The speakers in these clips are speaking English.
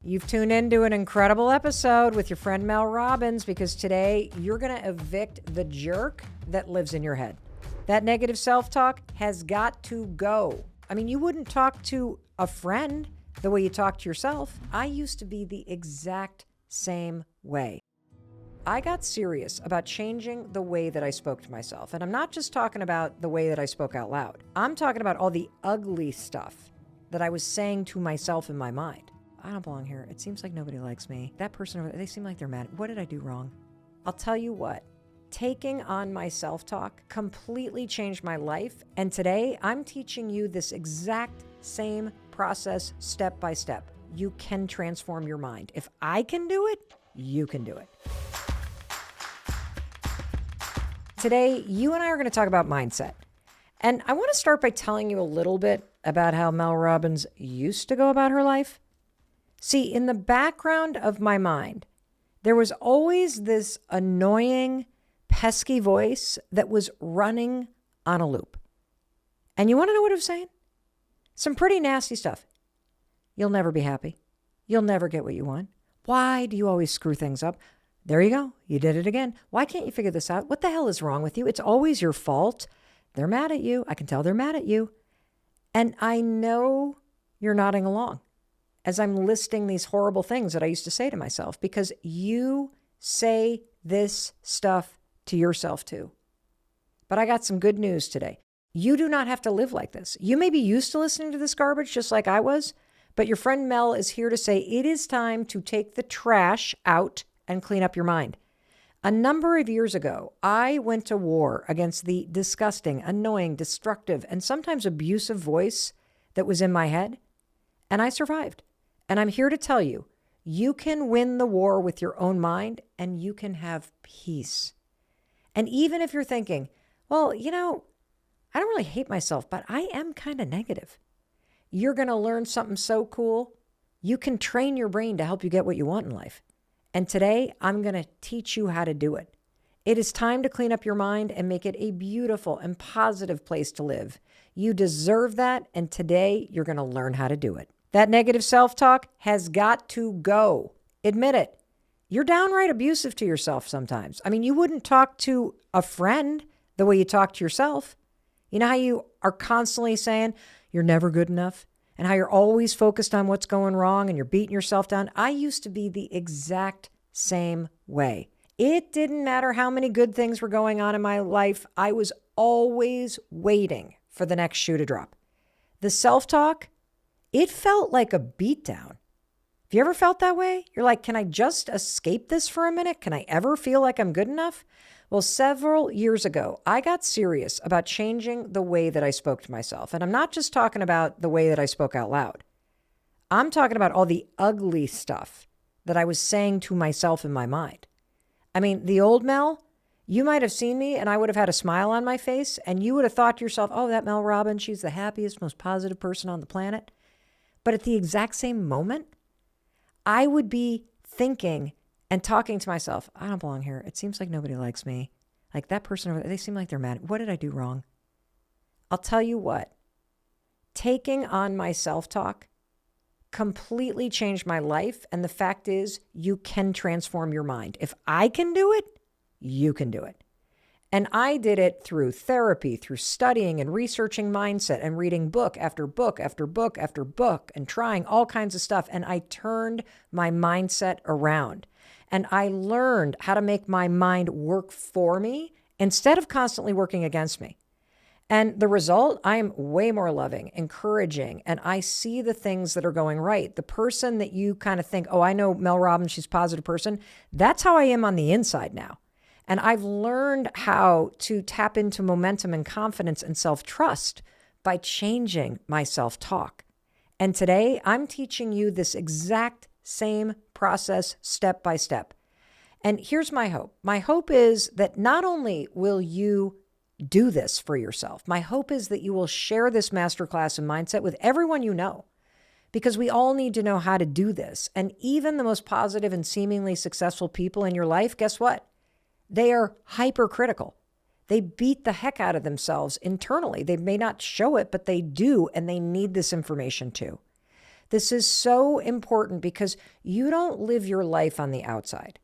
You've tuned into an incredible episode with your friend Mel Robbins because today you're going to evict the jerk that lives in your head. That negative self-talk has got to go. I mean, you wouldn't talk to a friend the way you talk to yourself. I used to be the exact same way. I got serious about changing the way that I spoke to myself. And I'm not just talking about the way that I spoke out loud. I'm talking about all the ugly stuff that I was saying to myself in my mind. I don't belong here. It seems like nobody likes me. That person over there, they seem like they're mad. What did I do wrong? I'll tell you what, taking on my self-talk completely changed my life. And today I'm teaching you this exact same process step by step. You can transform your mind. If I can do it, you can do it. Today, you and I are going to talk about mindset. And I want to start by telling you a little bit about how Mel Robbins used to go about her life. See, in the background of my mind, there was always this annoying, pesky voice that was running on a loop. And you want to know what it was saying? Some pretty nasty stuff. You'll never be happy. You'll never get what you want. Why do you always screw things up? There you go. You did it again. Why can't you figure this out? What the hell is wrong with you? It's always your fault. They're mad at you. I can tell they're mad at you. And I know you're nodding along as I'm listing these horrible things that I used to say to myself, because you say this stuff to yourself too. But I got some good news today. You do not have to live like this. You may be used to listening to this garbage just like I was, but your friend Mel is here to say it is time to take the trash out and clean up your mind. A number of years ago, I went to war against the disgusting, annoying, destructive, and sometimes abusive voice that was in my head, and I survived. And I'm here to tell you, you can win the war with your own mind and you can have peace. And even if you're thinking, well, you know, I don't really hate myself, but I am kind of negative. You're going to learn something so cool. You can train your brain to help you get what you want in life. And today I'm going to teach you how to do it. It is time to clean up your mind and make it a beautiful and positive place to live. You deserve that. And today you're going to learn how to do it. That negative self-talk has got to go. Admit it. You're downright abusive to yourself sometimes. I mean, you wouldn't talk to a friend the way you talk to yourself. You know how you are constantly saying you're never good enough and how you're always focused on what's going wrong and you're beating yourself down? I used to be the exact same way. It didn't matter how many good things were going on in my life. I was always waiting for the next shoe to drop. The self-talk, it felt like a beatdown. Have you ever felt that way? You're like, can I just escape this for a minute? Can I ever feel like I'm good enough? Well, several years ago, I got serious about changing the way that I spoke to myself. And I'm not just talking about the way that I spoke out loud. I'm talking about all the ugly stuff that I was saying to myself in my mind. I mean, the old Mel, you might have seen me and I would have had a smile on my face and you would have thought to yourself, oh, that Mel Robbins, she's the happiest, most positive person on the planet. But at the exact same moment, I would be thinking and talking to myself, I don't belong here. It seems like nobody likes me. Like that person over there, they seem like they're mad. What did I do wrong? I'll tell you what, taking on my self-talk completely changed my life. And the fact is, you can transform your mind. If I can do it, you can do it. And I did it through therapy, through studying and researching mindset and reading book after book after book after book and trying all kinds of stuff. And I turned my mindset around and I learned how to make my mind work for me instead of constantly working against me. And the result, I am way more loving, encouraging, and I see the things that are going right. The person that you kind of think, oh, I know Mel Robbins, she's a positive person. That's how I am on the inside now. And I've learned how to tap into momentum and confidence and self-trust by changing my self-talk. And today I'm teaching you this exact same process step by step. And here's my hope. My hope is that not only will you do this for yourself, my hope is that you will share this masterclass in mindset with everyone you know, because we all need to know how to do this. And even the most positive and seemingly successful people in your life, guess what? They are hypercritical. They beat the heck out of themselves internally. They may not show it, but they do, and they need this information too. This is so important because you don't live your life on the outside.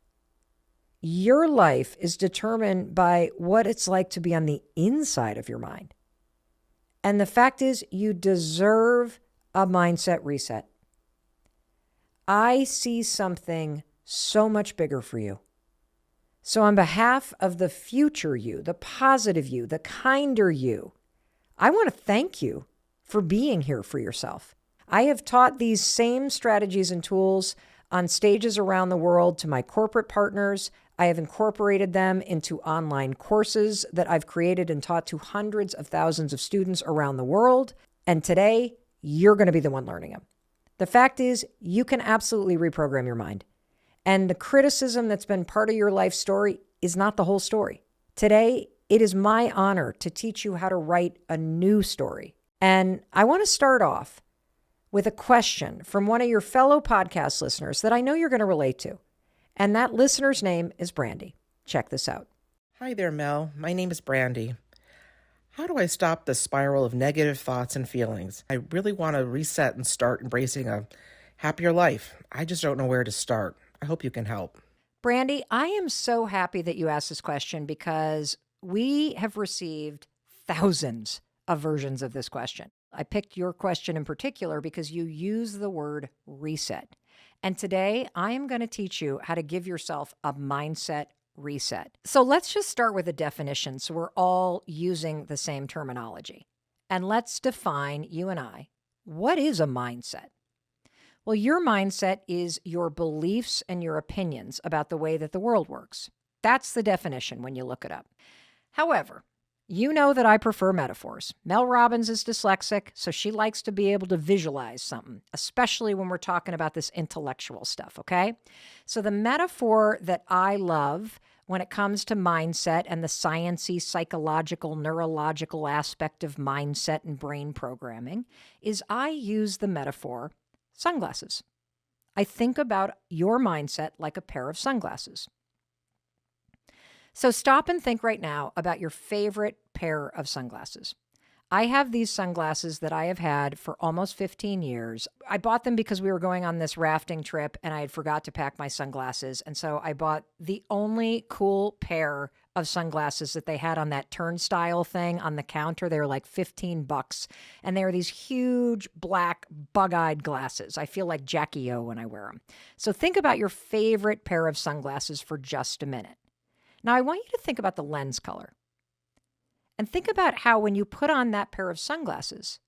Your life is determined by what it's like to be on the inside of your mind. And the fact is, you deserve a mindset reset. I see something so much bigger for you. So on behalf of the future you, the positive you, the kinder you, I want to thank you for being here for yourself. I have taught these same strategies and tools on stages around the world to my corporate partners. I have incorporated them into online courses that I've created and taught to hundreds of thousands of students around the world. And today, you're going to be the one learning them. The fact is, you can absolutely reprogram your mind. And the criticism that's been part of your life story is not the whole story. Today, it is my honor to teach you how to write a new story. And I want to start off with a question from one of your fellow podcast listeners that I know you're going to relate to. And that listener's name is Brandy. Check this out. Hi there, Mel. My name is Brandy. How do I stop the spiral of negative thoughts and feelings? I really want to reset and start embracing a happier life. I just don't know where to start. I hope you can help. Brandy, I am so happy that you asked this question because we have received thousands of versions of this question. I picked your question in particular because you use the word reset. And today I am going to teach you how to give yourself a mindset reset. So let's just start with a definition so we're all using the same terminology. And let's define, you and I, what is a mindset? Well, your mindset is your beliefs and your opinions about the way that the world works. That's the definition when you look it up. However, you know that I prefer metaphors. Mel Robbins is dyslexic, so she likes to be able to visualize something, especially when we're talking about this intellectual stuff, okay? So the metaphor that I love when it comes to mindset and the sciencey, psychological, neurological aspect of mindset and brain programming is I use the metaphor sunglasses. I think about your mindset like a pair of sunglasses. So stop and think right now about your favorite pair of sunglasses. I have these sunglasses that I have had for almost 15 years. I bought them because we were going on this rafting trip and I had forgot to pack my sunglasses. And so I bought the only cool pair of sunglasses that they had on that turnstile thing on the counter. They were like $15. And they were these huge black bug-eyed glasses. I feel like Jackie O when I wear them. So think about your favorite pair of sunglasses for just a minute. Now, I want you to think about the lens color. And think about how when you put on that pair of sunglasses,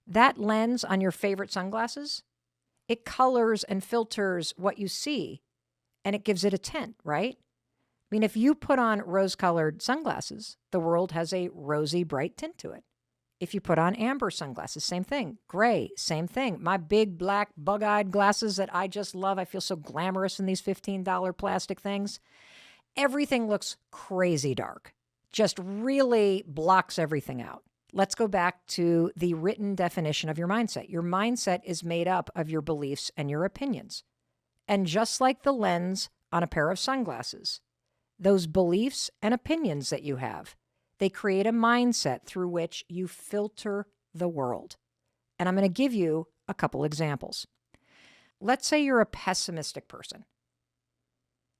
that lens on your favorite sunglasses, it colors and filters what you see, and it gives it a tint, right? I mean, if you put on rose-colored sunglasses, the world has a rosy, bright tint to it. If you put on amber sunglasses, same thing. Gray, same thing. My big, black, bug-eyed glasses that I just love. I feel so glamorous in these $15 plastic things. Everything looks crazy dark, just really blocks everything out. Let's go back to the written definition of your mindset. Your mindset is made up of your beliefs and your opinions. And just like the lens on a pair of sunglasses, those beliefs and opinions that you have, they create a mindset through which you filter the world. And I'm going to give you a couple examples. Let's say you're a pessimistic person.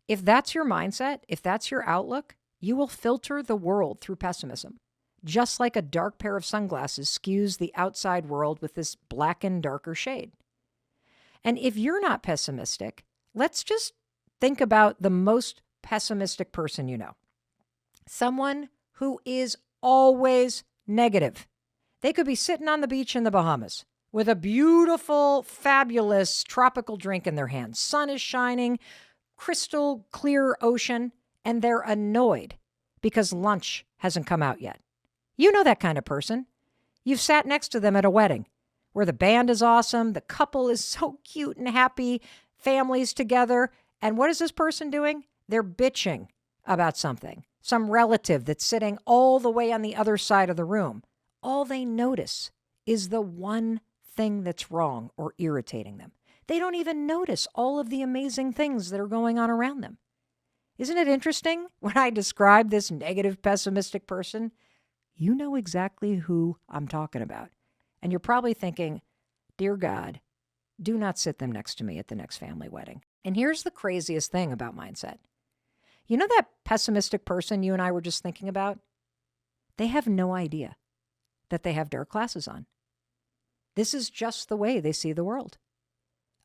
If that's your mindset, if that's your outlook, you will filter the world through pessimism, just like a dark pair of sunglasses skews the outside world with this blackened, darker shade. And if you're not pessimistic, let's just think about the most pessimistic person you know. Someone who is always negative. They could be sitting on the beach in the Bahamas with a beautiful, fabulous tropical drink in their hand. Sun is shining, crystal clear ocean, and they're annoyed because lunch hasn't come out yet. You know that kind of person. You've sat next to them at a wedding where the band is awesome, the couple is so cute and happy, families together, and what is this person doing? They're bitching about something, some relative that's sitting all the way on the other side of the room. All they notice is the one thing that's wrong or irritating them. They don't even notice all of the amazing things that are going on around them. Isn't it interesting when I describe this negative, pessimistic person? You know exactly who I'm talking about. And you're probably thinking, dear God, Do not sit them next to me at the next family wedding. And here's the craziest thing about mindset. You know that pessimistic person you and I were just thinking about? They have no idea that they have dark glasses on. This is just the way they see the world.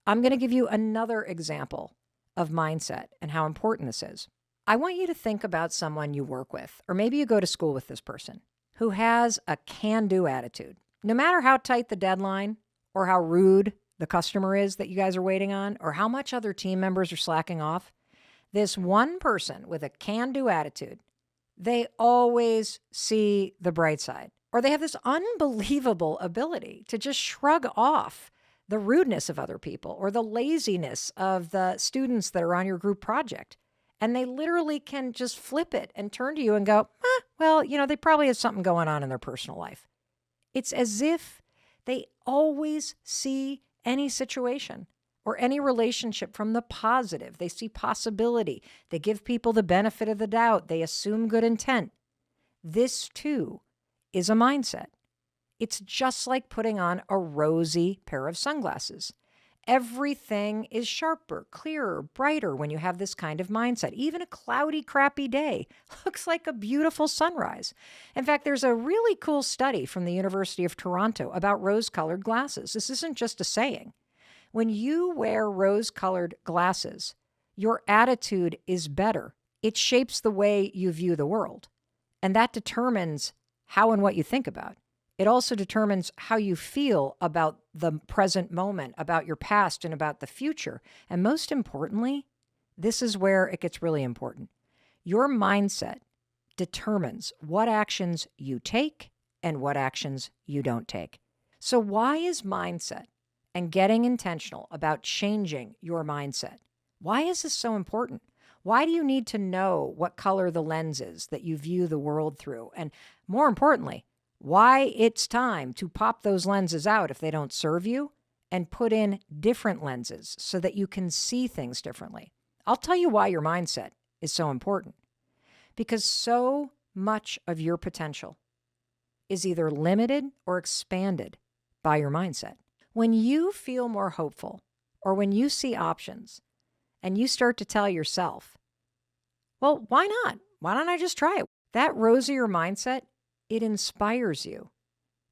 I'm going to give you another example of mindset and how important this is. I want you to think about someone you work with, or maybe you go to school with this person, who has a can-do attitude. No matter how tight the deadline or how rude the customer is that you guys are waiting on, or how much other team members are slacking off, this one person with a can-do attitude, they always see the bright side, or they have this unbelievable ability to just shrug off the rudeness of other people or the laziness of the students that are on your group project. And they literally can just flip it and turn to you and go, well, they probably have something going on in their personal life. It's as if they always see any situation or any relationship from the positive. They see possibility. They give people the benefit of the doubt. They assume good intent. This, too, is a mindset. It's just like putting on a rosy pair of sunglasses. Everything is sharper, clearer, brighter when you have this kind of mindset. Even a cloudy, crappy day looks like a beautiful sunrise. In fact, there's a really cool study from the University of Toronto about rose-colored glasses. This isn't just a saying. When you wear rose-colored glasses, your attitude is better. It shapes the way you view the world. And that determines how and what you think about. It also determines how you feel about the present moment, about your past, and about the future. And most importantly, this is where it gets really important. Your mindset determines what actions you take and what actions you don't take. So why is mindset and getting intentional about changing your mindset? Why is this so important? Why do you need to know what color the lens is that you view the world through? And more importantly, why it's time to pop those lenses out if they don't serve you and put in different lenses so that you can see things differently. I'll tell you why your mindset is so important. Because so much of your potential is either limited or expanded by your mindset. When you feel more hopeful, or when you see options and you start to tell yourself, well, why not? Why don't I just try it? That rosier mindset, it inspires you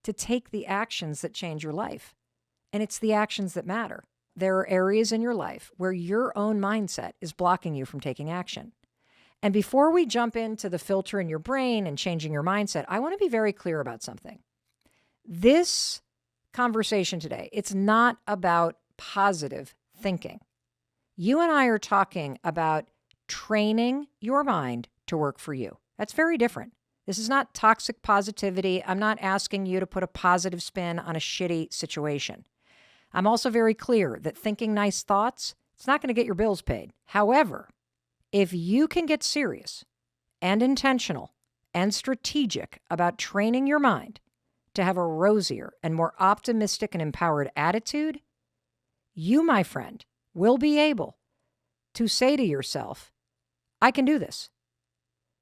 to take the actions that change your life. And it's the actions that matter. There are areas in your life where your own mindset is blocking you from taking action. And before we jump into the filter in your brain and changing your mindset, I want to be very clear about something. This conversation today, it's not about positive thinking. You and I are talking about training your mind to work for you. That's very different. This is not toxic positivity. I'm not asking you to put a positive spin on a shitty situation. I'm also very clear that thinking nice thoughts, it's not going to get your bills paid. However, if you can get serious and intentional and strategic about training your mind to have a rosier and more optimistic and empowered attitude, you, my friend, will be able to say to yourself, I can do this.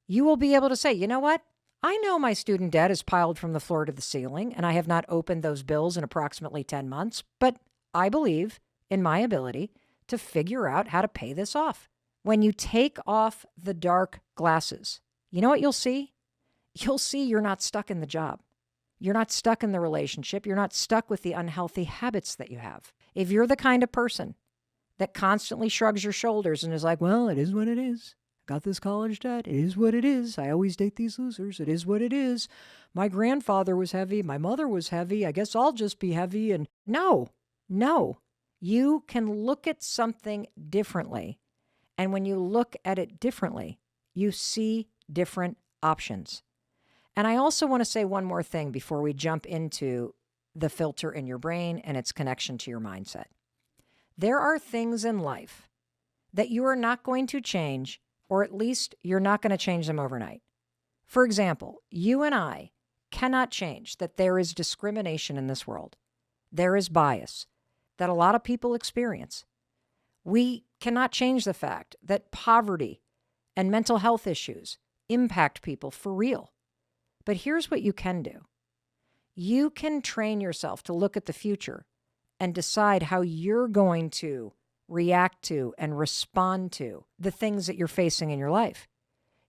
You will be able to say, you know what? I know my student debt is piled from the floor to the ceiling, and I have not opened those bills in approximately 10 months, but I believe in my ability to figure out how to pay this off. When you take off the dark glasses, you know what you'll see? You'll see you're not stuck in the job. You're not stuck in the relationship. You're not stuck with the unhealthy habits that you have. If you're the kind of person that constantly shrugs your shoulders and is like, well, it is what it is. Got this college debt. It is what it is. I always date these losers. It is what it is. My grandfather was heavy. My mother was heavy. I guess I'll just be heavy. And no. You can look at something differently. And when you look at it differently, you see different options. And I also want to say one more thing before we jump into the filter in your brain and its connection to your mindset. There are things in life that you are not going to change, or at least you're not going to change them overnight. For example, you and I cannot change that there is discrimination in this world. There is bias that a lot of people experience. We cannot change the fact that poverty and mental health issues impact people for real. But here's what you can do. You can train yourself to look at the future and decide how you're going to react to and respond to the things that you're facing in your life.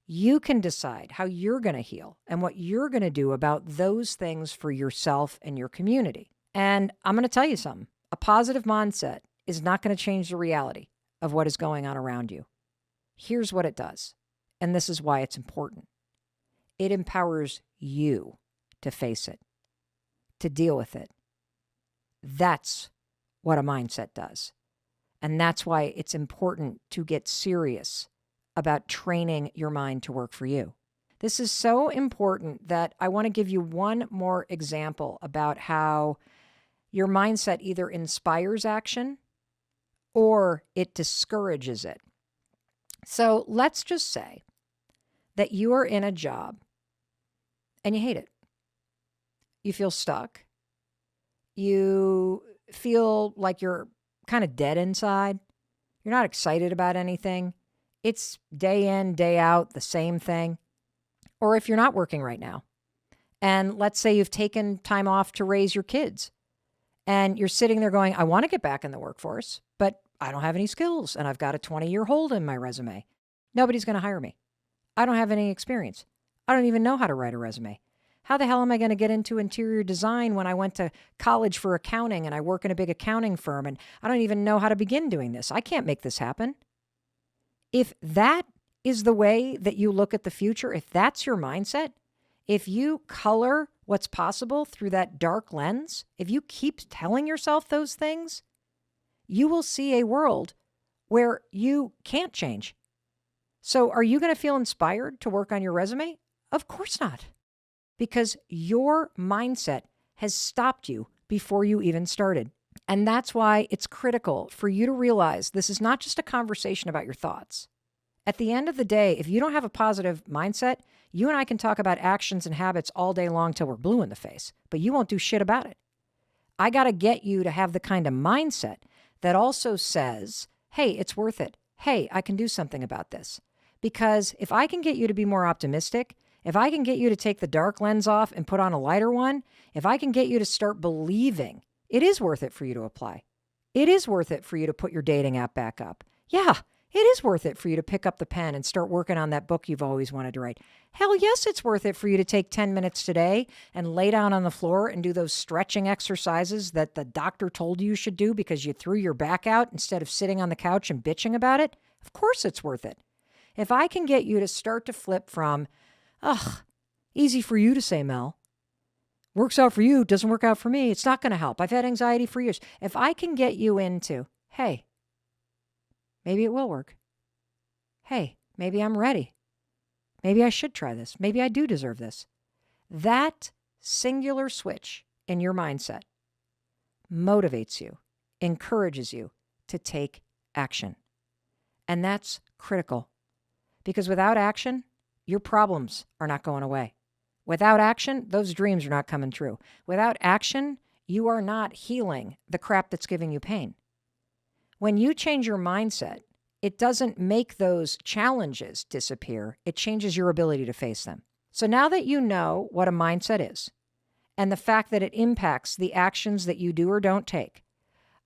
You can decide how you're going to heal and what you're going to do about those things for yourself and your community. And I'm going to tell you something. A positive mindset is not going to change the reality of what is going on around you. Here's what it does, and this is why it's important. It empowers you to face it, to deal with it. That's what a mindset does. And that's why it's important to get serious about training your mind to work for you. This is so important that I want to give you one more example about how your mindset either inspires action or it discourages it. So let's just say that you are in a job and you hate it. You feel stuck. You feel like you're kind of dead inside. You're not excited about anything. It's day in, day out, the same thing. Or if you're not working right now, and let's say you've taken time off to raise your kids, and you're sitting there going, I want to get back in the workforce, but I don't have any skills, and I've got a 20-year hold in my resume. Nobody's going to hire me. I don't have any experience. I don't even know how to write a resume. How the hell am I going to get into interior design when I went to college for accounting and I work in a big accounting firm and I don't even know how to begin doing this? I can't make this happen. If that is the way that you look at the future, if that's your mindset, if you color what's possible through that dark lens, if you keep telling yourself those things, you will see a world where you can't change. So are you going to feel inspired to work on your resume? Of course not. Because your mindset has stopped you before you even started. And that's why it's critical for you to realize this is not just a conversation about your thoughts. At the end of the day, if you don't have a positive mindset, you and I can talk about actions and habits all day long till we're blue in the face, but you won't do shit about it. I got to get you to have the kind of mindset that also says, hey, it's worth it. Hey, I can do something about this. Because if I can get you to be more optimistic, if I can get you to take the dark lens off and put on a lighter one, if I can get you to start believing it is worth it for you to apply. It is worth it for you to put your dating app back up. Yeah, it is worth it for you to pick up the pen and start working on that book you've always wanted to write. Hell yes, it's worth it for you to take 10 minutes today and lay down on the floor and do those stretching exercises that the doctor told you should do because you threw your back out instead of sitting on the couch and bitching about it. Of course it's worth it. If I can get you to start to flip from, easy for you to say, Mel. Works out for you, doesn't work out for me. It's not going to help. I've had anxiety for years. If I can get you into, hey, maybe it will work. Hey, maybe I'm ready. Maybe I should try this. Maybe I do deserve this. That singular switch in your mindset motivates you, encourages you to take action. And that's critical because without action, your problems are not going away. Without action, those dreams are not coming true. Without action, you are not healing the crap that's giving you pain. When you change your mindset, it doesn't make those challenges disappear. It changes your ability to face them. So now that you know what a mindset is and the fact that it impacts the actions that you do or don't take,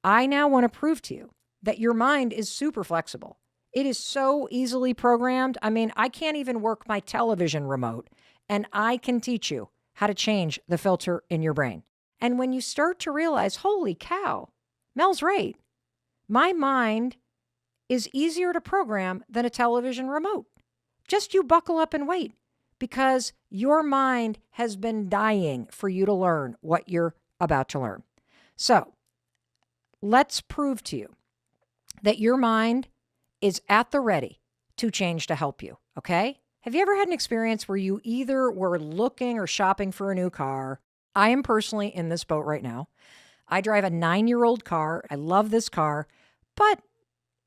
I now want to prove to you that your mind is super flexible. It is so easily programmed. I mean, I can't even work my television remote, and I can teach you how to change the filter in your brain. And when you start to realize, holy cow, Mel's right. My mind is easier to program than a television remote. Just you buckle up and wait because your mind has been dying for you to learn what you're about to learn. So let's prove to you that your mind is at the ready to change to help you, okay? Have you ever had an experience where you either were looking or shopping for a new car? I am personally in this boat right now. I drive a 9-year-old car. I love this car, but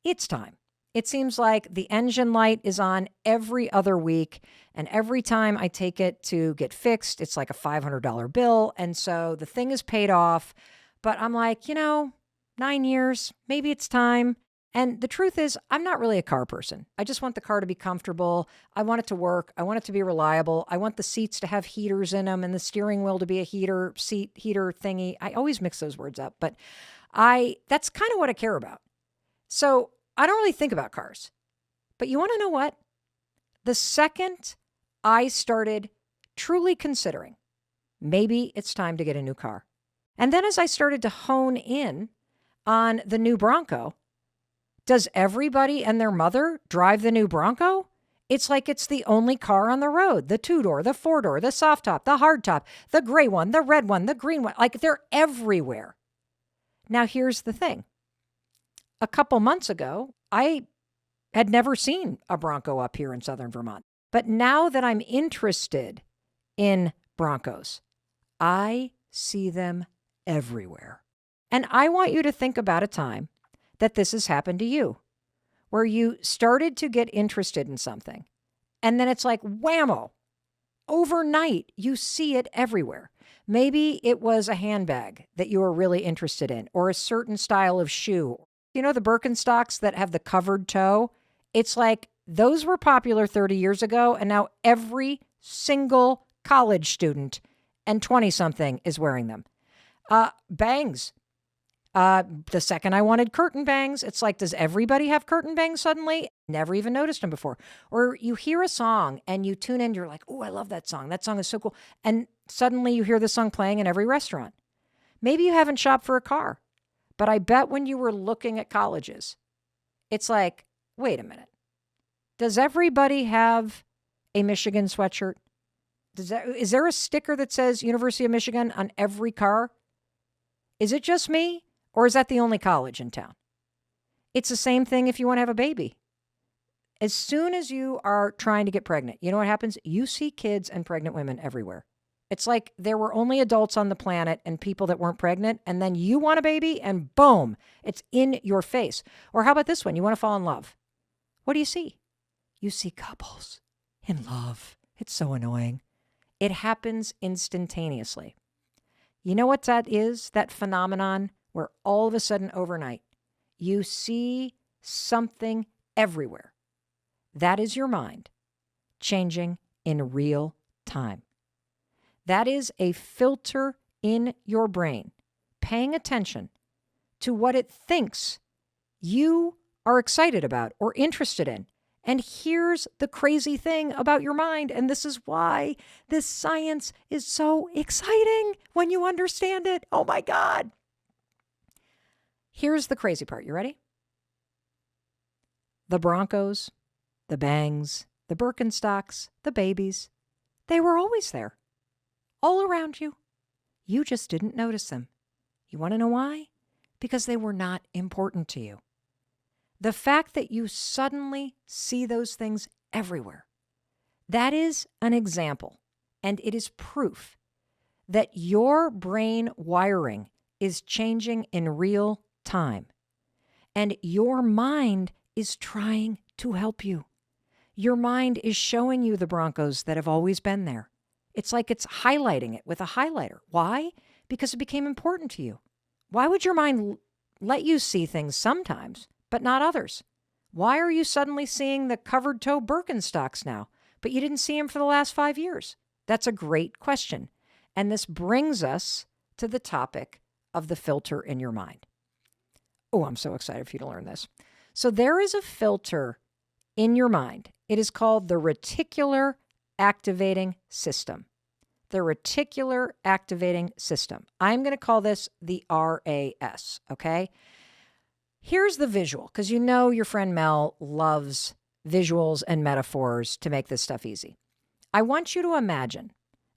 it's time. It seems like the engine light is on every other week, and every time I take it to get fixed, it's like a $500 bill, and so the thing is paid off, but I'm like, 9 years, maybe it's time. And the truth is, I'm not really a car person. I just want the car to be comfortable. I want it to work. I want it to be reliable. I want the seats to have heaters in them and the steering wheel to be a heater thingy. I always mix those words up, but That's kind of what I care about. So I don't really think about cars. But you want to know what? The second I started truly considering, maybe it's time to get a new car. And then as I started to hone in on the new Bronco, does everybody and their mother drive the new Bronco? It's like it's the only car on the road. The 2-door, the 4-door, the soft top, the hard top, the gray one, the red one, the green one. Like they're everywhere. Now, here's the thing. A couple months ago, I had never seen a Bronco up here in southern Vermont. But now that I'm interested in Broncos, I see them everywhere. And I want you to think about a time that this has happened to you, where you started to get interested in something. And then it's like, whammo, overnight, you see it everywhere. Maybe it was a handbag that you were really interested in, or a certain style of shoe. You know, the Birkenstocks that have the covered toe? It's like those were popular 30 years ago, and now every single college student and 20-something is wearing them. Bangs. The second I wanted curtain bangs, it's like, does everybody have curtain bangs suddenly? Never even noticed them before. Or you hear a song and you tune in, you're like, oh, I love that song. That song is so cool. And suddenly you hear the song playing in every restaurant. Maybe you haven't shopped for a car, but I bet when you were looking at colleges, it's like, wait a minute. Does everybody have a Michigan sweatshirt? Is there a sticker that says University of Michigan on every car? Is it just me? Or is that the only college in town? It's the same thing if you want to have a baby. As soon as you are trying to get pregnant, you know what happens? You see kids and pregnant women everywhere. It's like there were only adults on the planet and people that weren't pregnant, and then you want a baby and boom, it's in your face. Or how about this one? You want to fall in love. What do you see? You see couples in love. It's so annoying. It happens instantaneously. You know what that is? That phenomenon where all of a sudden overnight, you see something everywhere. That is your mind changing in real time. That is a filter in your brain, paying attention to what it thinks you are excited about or interested in. And here's the crazy thing about your mind, and this is why this science is so exciting when you understand it. Oh my God. Here's the crazy part. You ready? The Broncos, the bangs, the Birkenstocks, the babies, they were always there, all around you. You just didn't notice them. You want to know why? Because they were not important to you. The fact that you suddenly see those things everywhere, that is an example, and it is proof that your brain wiring is changing in real time, and your mind is trying to help you. Your mind is showing you the Broncos that have always been there. It's like it's highlighting it with a highlighter. Why? Because it became important to you. Why would your mind let you see things sometimes, but not others? Why are you suddenly seeing the covered toe Birkenstocks now, but you didn't see them for the last 5 years? That's a great question. And this brings us to the topic of the filter in your mind. Oh, I'm so excited for you to learn this. So there is a filter in your mind. It is called the reticular activating system. The reticular activating system. I'm going to call this the RAS, okay? Here's the visual, because you know your friend Mel loves visuals and metaphors to make this stuff easy. I want you to imagine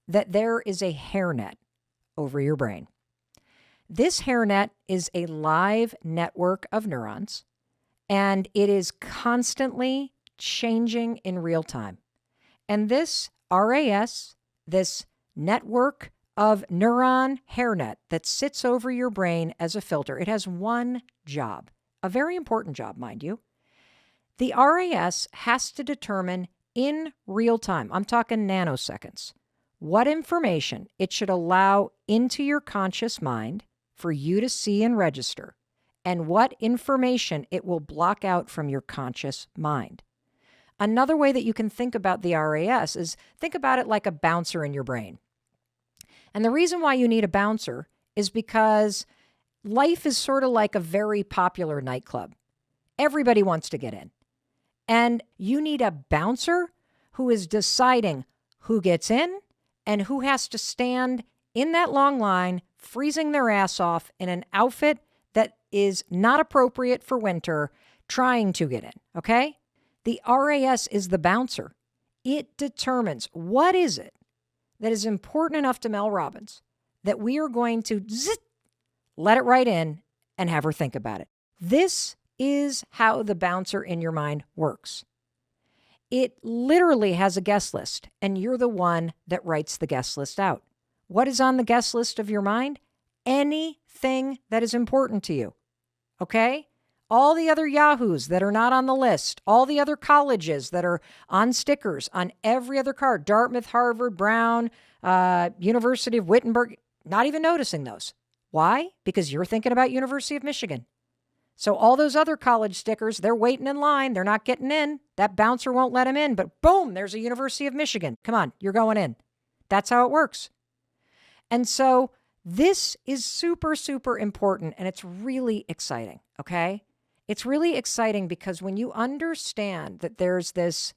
that there is a hairnet over your brain. This hairnet is a live network of neurons, and it is constantly changing in real time. And this RAS, this network of neuron hairnet that sits over your brain as a filter, it has one job, a very important job, mind you. The RAS has to determine in real time, I'm talking nanoseconds, what information it should allow into your conscious mind for you to see and register, and what information it will block out from your conscious mind. Another way that you can think about the RAS is think about it like a bouncer in your brain. And the reason why you need a bouncer is because Life is sort of like a very popular nightclub. Everybody wants to get in. And you need a bouncer who is deciding who gets in and who has to stand in that long line, freezing their ass off in an outfit that is not appropriate for winter, trying to get in, okay? The RAS is the bouncer. It determines what is it that is important enough to Mel Robbins that we are going to let it right in and have her think about it. This is how the bouncer in your mind works. It literally has a guest list, and you're the one that writes the guest list out. What is on the guest list of your mind? Anything that is important to you, okay? All the other yahoos that are not on the list, all the other colleges that are on stickers on every other card, Dartmouth, Harvard, Brown, University of Wittenberg, not even noticing those. Why? Because you're thinking about University of Michigan. So all those other college stickers, they're waiting in line. They're not getting in. That bouncer won't let them in, but boom, there's a University of Michigan. Come on, you're going in. That's how it works. And so this is super, super important, and it's really exciting, okay? It's really exciting because when you understand that there's this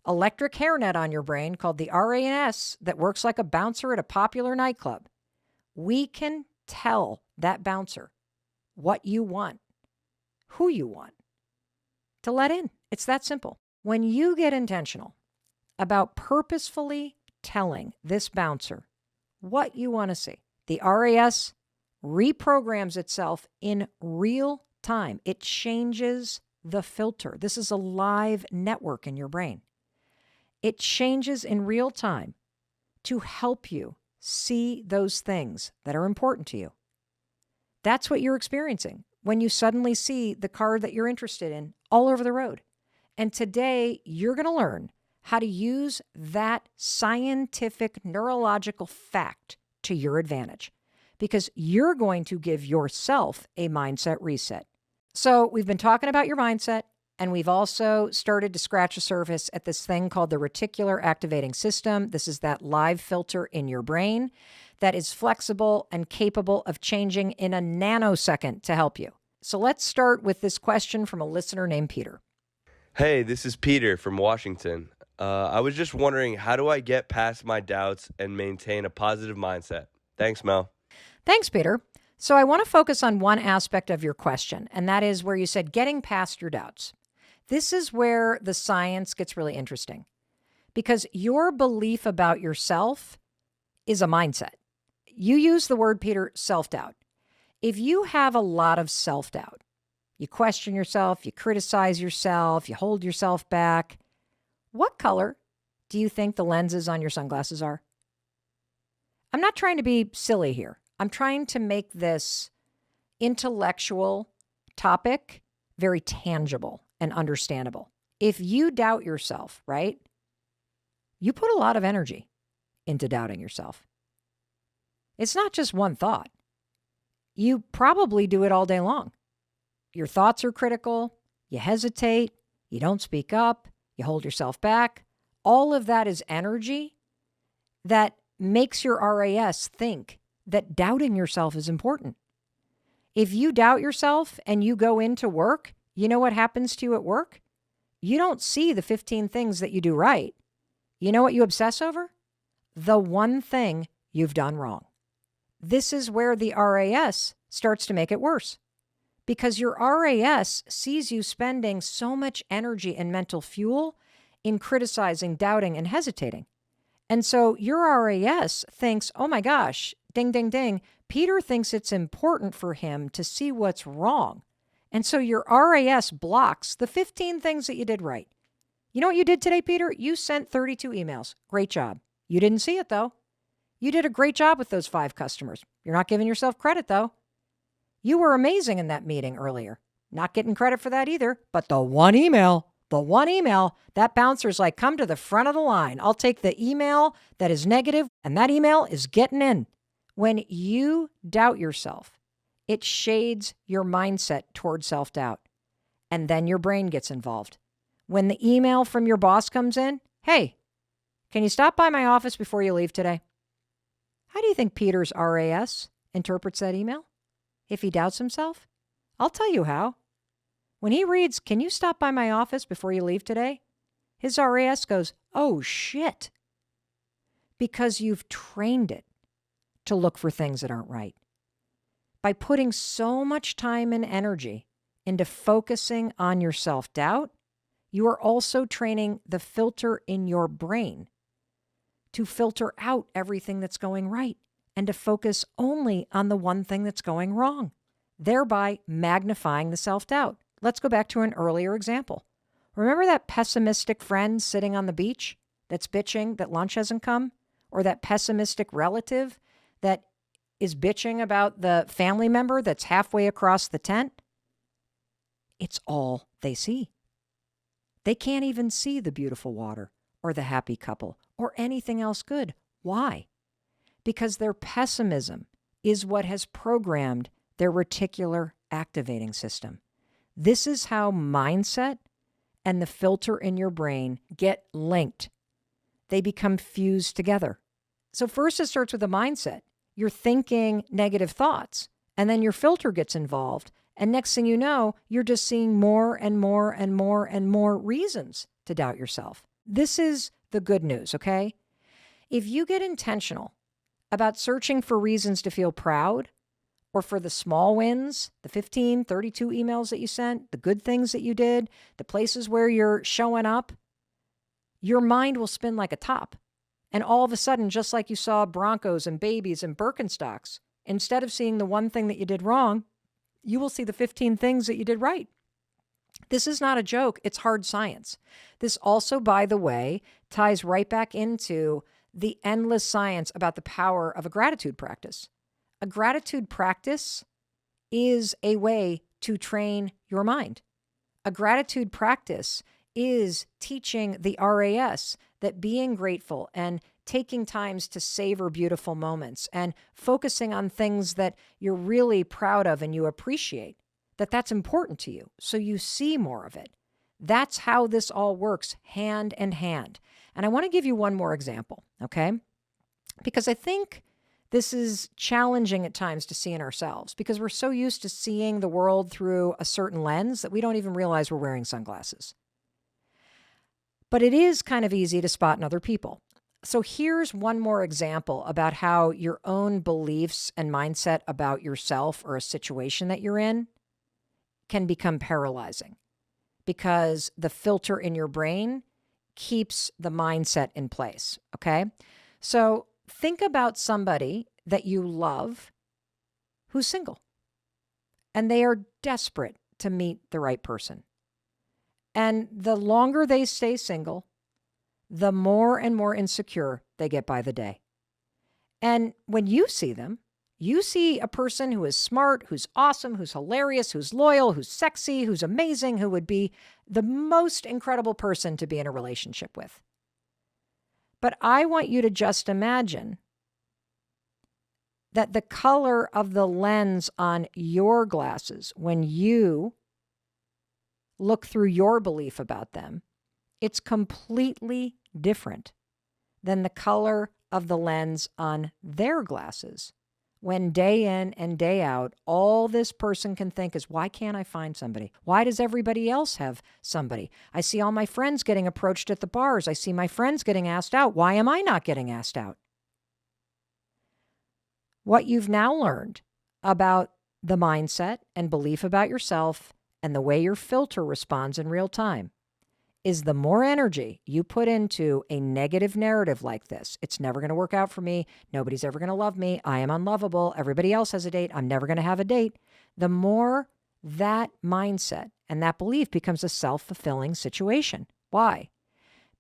electric hairnet on your brain called the RAS that works like a bouncer at a popular nightclub, we can tell that bouncer what you want, who you want to let in. It's that simple. When you get intentional about purposefully telling this bouncer what you want to see, the RAS reprograms itself in real time. It changes the filter. This is a live network in your brain. It changes in real time to help you see those things that are important to you. That's what you're experiencing when you suddenly see the car that you're interested in all over the road. And today, you're going to learn how to use that scientific neurological fact to your advantage, because you're going to give yourself a mindset reset. So we've been talking about your mindset, and we've also started to scratch the surface at this thing called the reticular activating system. This is that live filter in your brain that is flexible and capable of changing in a nanosecond to help you. So let's start with this question from a listener named Peter. Hey, this is Peter from Washington. I was just wondering, how do I get past my doubts and maintain a positive mindset? Thanks, Mel. Thanks, Peter. So I want to focus on one aspect of your question, and that is where you said getting past your doubts. This is where the science gets really interesting, because your belief about yourself is a mindset. You use the word, Peter, self-doubt. If you have a lot of self-doubt, you question yourself, you criticize yourself, you hold yourself back, what color do you think the lenses on your sunglasses are? I'm not trying to be silly here. I'm trying to make this intellectual topic very tangible and understandable. If you doubt yourself, right, you put a lot of energy into doubting yourself. It's not just one thought. You probably do it all day long. Your thoughts are critical, you hesitate, you don't speak up, you hold yourself back. All of that is energy that makes your RAS think that doubting yourself is important. If you doubt yourself and you go into work, you know what happens to you at work? You don't see the 15 things that you do right. You know what you obsess over? The one thing you've done wrong. This is where the RAS starts to make it worse, because your RAS sees you spending so much energy and mental fuel in criticizing, doubting, and hesitating. And so your RAS thinks, oh my gosh, ding, ding, ding, Peter thinks it's important for him to see what's wrong. And so your RAS blocks the 15 things that you did right. You know what you did today, Peter? You sent 32 emails. Great job. You didn't see it, though. You did a great job with those 5 customers. You're not giving yourself credit, though. You were amazing in that meeting earlier. Not getting credit for that either. But the one email, that bouncer's like, come to the front of the line. I'll take the email that is negative, and that email is getting in. When you doubt yourself, it shades your mindset toward self-doubt. And then your brain gets involved. When the email from your boss comes in, hey, can you stop by my office before you leave today? How do you think Peter's RAS interprets that email? if he doubts himself? I'll tell you how. When he reads, "Can you stop by my office before you leave today?" his RAS goes, "Oh shit." Because you've trained it to look for things that aren't right. By putting so much time and energy into focusing on your self-doubt, you are also training the filter in your brain to filter out everything that's going right and to focus only on the one thing that's going wrong, thereby magnifying the self-doubt. Let's go back to an earlier example. Remember that pessimistic friend sitting on the beach that's bitching that lunch hasn't come? Or that pessimistic relative that is bitching about the family member that's halfway across the tent? It's all they see. They can't even see the beautiful water or the happy couple or anything else good. Why? Because their pessimism is what has programmed their reticular activating system. This is how mindset and the filter in your brain get linked. They become fused together. So first it starts with a mindset. You're thinking negative thoughts, and then your filter gets involved. And next thing you know, you're just seeing more and more and more and more reasons to doubt yourself. This is the good news, okay? If you get intentional about searching for reasons to feel proud, or for the small wins, the 15, 32 emails that you sent, the good things that you did, the places where you're showing up, your mind will spin like a top. And all of a sudden, just like you saw Broncos and babies and Birkenstocks, instead of seeing the one thing that you did wrong, you will see the 15 things that you did right. This is not a joke. It's hard science. This also, by the way, ties right back into the endless science about the power of a gratitude practice. A gratitude practice is a way to train your mind. A gratitude practice is teaching the RAS that being grateful and taking times to savor beautiful moments and focusing on things that you're really proud of and you appreciate, that's important to you, so you see more of it. That's how this all works, hand in hand. And I want to give you one more example, okay? Because I think this is challenging at times to see in ourselves because we're so used to seeing the world through a certain lens that we don't even realize we're wearing sunglasses. But it is kind of easy to spot in other people. So here's one more example about how your own beliefs and mindset about yourself or a situation that you're in can become paralyzing because the filter in your brain keeps the mindset in place, okay? So think about somebody that you love who's single and they are desperate to meet the right person. And the longer they stay single, the more and more insecure they get by the day. And when you see them, you see a person who is smart, who's awesome, who's hilarious, who's loyal, who's sexy, who's amazing, who would be the most incredible person to be in a relationship with. But I want you to just imagine that the color of the lens on your glasses, when you look through your belief about them, it's completely different than the color of the lens on their glasses. When day in and day out, all this person can think is, why can't I find somebody? Why does everybody else have somebody? I see all my friends getting approached at the bars. I see my friends getting asked out. Why am I not getting asked out? What you've now learned about the mindset and belief about yourself and the way your filter responds in real time is the more energy you put into a negative narrative like this, it's never going to work out for me. Nobody's ever going to love me. I am unlovable. Everybody else has a date. I'm never going to have a date. The more that mindset and that belief becomes a self-fulfilling situation. Why?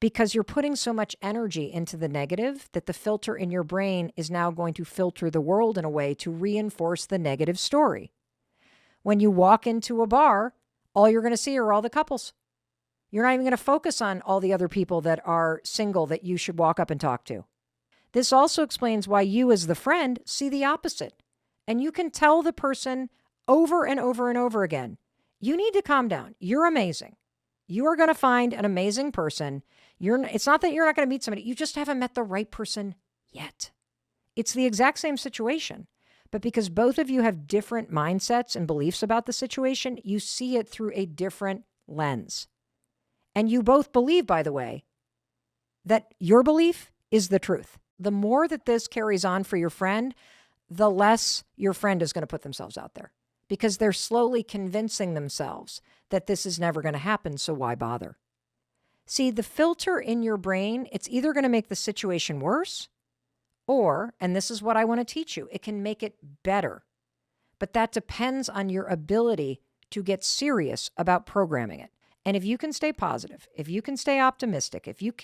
Because you're putting so much energy into the negative that the filter in your brain is now going to filter the world in a way to reinforce the negative story. When you walk into a bar, all you're going to see are all the couples. You're not even going to focus on all the other people that are single that you should walk up and talk to. This also explains why you as the friend see the opposite. And you can tell the person over and over and over again, you need to calm down. You're amazing. You are going to find an amazing person. It's not that you're not going to meet somebody. You just haven't met the right person yet. It's the exact same situation. But because both of you have different mindsets and beliefs about the situation, you see it through a different lens. And you both believe, by the way, that your belief is the truth. The more that this carries on for your friend, the less your friend is going to put themselves out there because they're slowly convincing themselves that this is never going to happen, so why bother? See, the filter in your brain, it's either going to make the situation worse or, and this is what I want to teach you, it can make it better. But that depends on your ability to get serious about programming it. And if you can stay positive, if you can stay optimistic, if you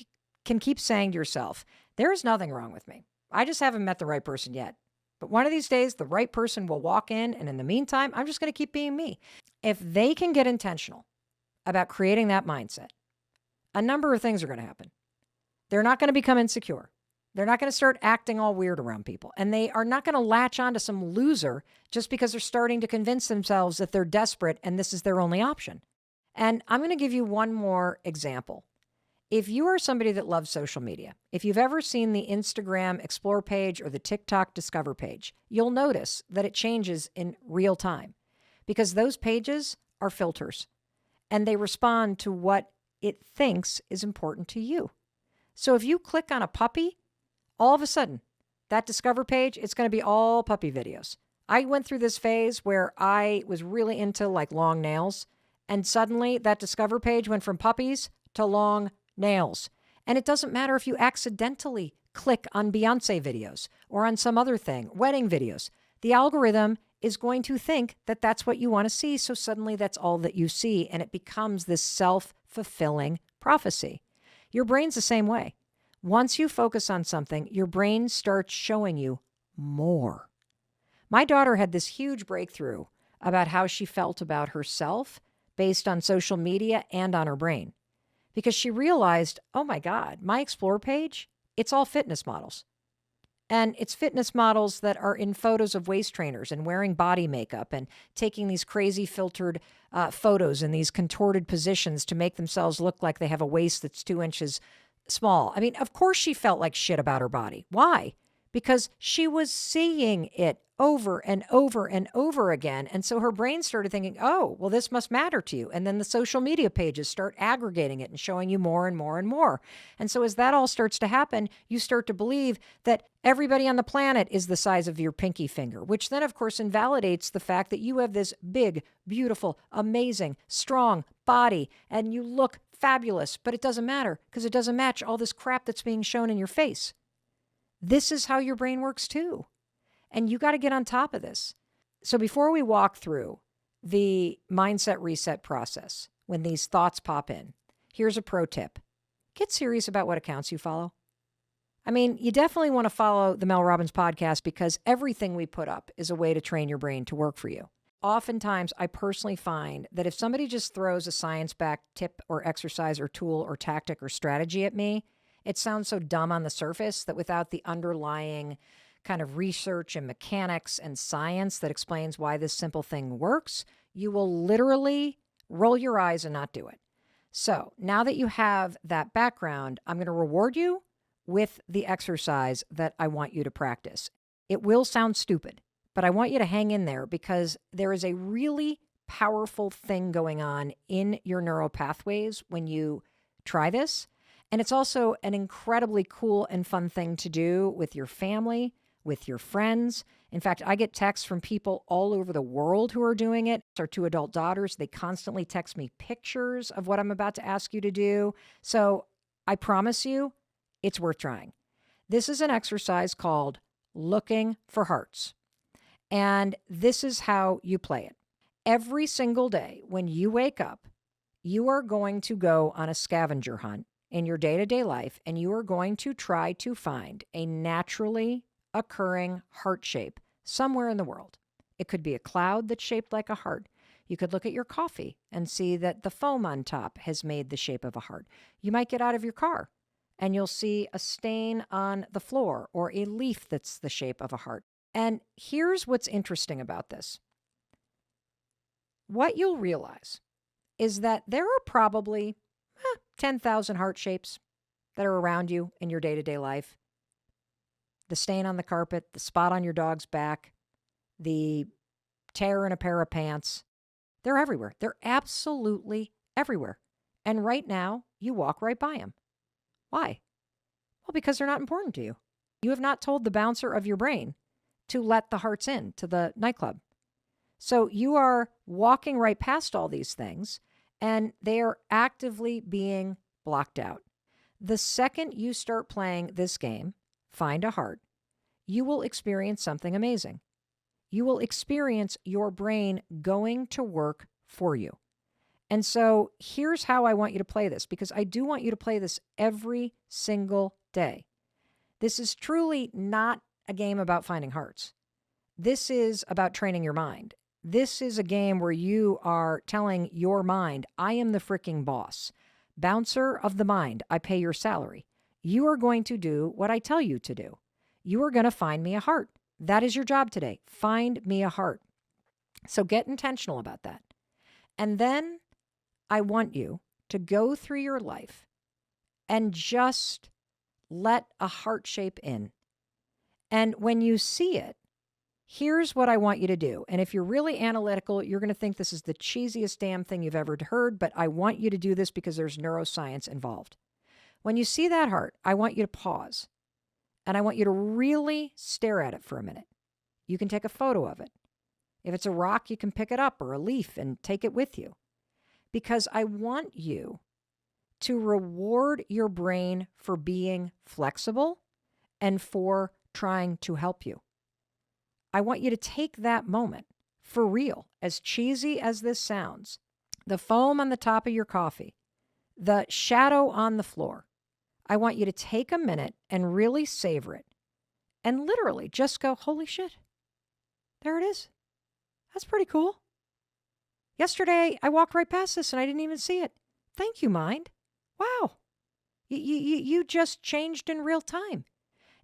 can keep saying to yourself, there is nothing wrong with me. I just haven't met the right person yet. But one of these days, the right person will walk in. And in the meantime, I'm just going to keep being me. If they can get intentional about creating that mindset, a number of things are going to happen. They're not going to become insecure. They're not going to start acting all weird around people. And they are not going to latch on to some loser just because they're starting to convince themselves that they're desperate and this is their only option. And I'm going to give you one more example. If you are somebody that loves social media, if you've ever seen the Instagram Explore page or the TikTok Discover page, you'll notice that it changes in real time because those pages are filters and they respond to what it thinks is important to you. So if you click on a puppy, all of a sudden, that Discover page, it's going to be all puppy videos. I went through this phase where I was really into like long nails, and suddenly that Discover page went from puppies to long nails. And it doesn't matter if you accidentally click on Beyonce videos or on some other thing, wedding videos. The algorithm is going to think that that's what you want to see. So suddenly that's all that you see. And it becomes this self-fulfilling prophecy. Your brain's the same way. Once you focus on something, your brain starts showing you more. My daughter had this huge breakthrough about how she felt about herself based on social media and on her brain. Because she realized, oh my God, my Explore page, it's all fitness models. And it's fitness models that are in photos of waist trainers and wearing body makeup and taking these crazy filtered photos in these contorted positions to make themselves look like they have a waist that's 2 inches small. I mean, of course she felt like shit about her body. Why? Because she was seeing it over and over and over again. And so her brain started thinking, oh, well, this must matter to you. And then the social media pages start aggregating it and showing you more and more and more. And so as that all starts to happen, you start to believe that everybody on the planet is the size of your pinky finger, which then, of course, invalidates the fact that you have this big, beautiful, amazing, strong body and you look fabulous, but it doesn't matter because it doesn't match all this crap that's being shown in your face. This is how your brain works too. And you got to get on top of this. So before we walk through the mindset reset process, when these thoughts pop in, here's a pro tip. Get serious about what accounts you follow. I mean, you definitely want to follow the Mel Robbins podcast because everything we put up is a way to train your brain to work for you. Oftentimes, I personally find that if somebody just throws a science-backed tip or exercise or tool or tactic or strategy at me, it sounds so dumb on the surface that without the underlying kind of research and mechanics and science that explains why this simple thing works, you will literally roll your eyes and not do it. So now that you have that background, I'm going to reward you with the exercise that I want you to practice. It will sound stupid, but I want you to hang in there because there is a really powerful thing going on in your neural pathways when you try this. And it's also an incredibly cool and fun thing to do with your family, with your friends. In fact, I get texts from people all over the world who are doing it. Our 2 adult daughters, they constantly text me pictures of what I'm about to ask you to do. So I promise you, it's worth trying. This is an exercise called looking for hearts. And this is how you play it. Every single day when you wake up, you are going to go on a scavenger hunt in your day-to-day life, and you are going to try to find a naturally occurring heart shape somewhere in the world. It could be a cloud that's shaped like a heart. You could look at your coffee and see that the foam on top has made the shape of a heart. You might get out of your car and you'll see a stain on the floor or a leaf that's the shape of a heart. And here's what's interesting about this. What you'll realize is that there are probably 10,000 heart shapes that are around you in your day-to-day life. The stain on the carpet, the spot on your dog's back, the tear in a pair of pants. They're everywhere. They're absolutely everywhere. And right now, you walk right by them. Why? Well, because they're not important to you. You have not told the bouncer of your brain to let the hearts in to the nightclub. So you are walking right past all these things, and they are actively being blocked out. The second you start playing this game, Find a Heart, you will experience something amazing. You will experience your brain going to work for you. And so here's how I want you to play this, because I do want you to play this every single day. This is truly not a game about finding hearts. This is about training your mind. This is a game where you are telling your mind, I am the freaking boss. Bouncer of the mind, I pay your salary. You are going to do what I tell you to do. You are going to find me a heart. That is your job today. Find me a heart. So get intentional about that. And then I want you to go through your life and just let a heart shape in. And when you see it, here's what I want you to do. And if you're really analytical, you're going to think this is the cheesiest damn thing you've ever heard, but I want you to do this because there's neuroscience involved. When you see that heart, I want you to pause. And I want you to really stare at it for a minute. You can take a photo of it. If it's a rock, you can pick it up, or a leaf, and take it with you. Because I want you to reward your brain for being flexible and for trying to help you. I want you to take that moment for real, as cheesy as this sounds. The foam on the top of your coffee, the shadow on the floor. I want you to take a minute and really savor it and literally just go, holy shit, there it is. That's pretty cool. Yesterday, I walked right past this and I didn't even see it. Thank you, mind. Wow. You just changed in real time.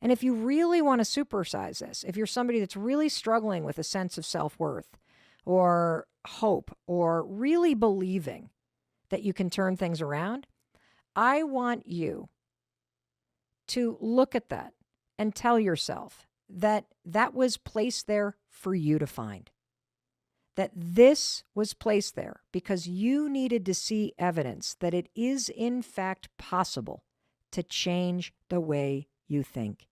And if you really want to supersize this, if you're somebody that's really struggling with a sense of self-worth or hope or really believing that you can turn things around, I want you to look at that and tell yourself that that was placed there for you to find. That this was placed there because you needed to see evidence that it is in fact possible to change the way you think.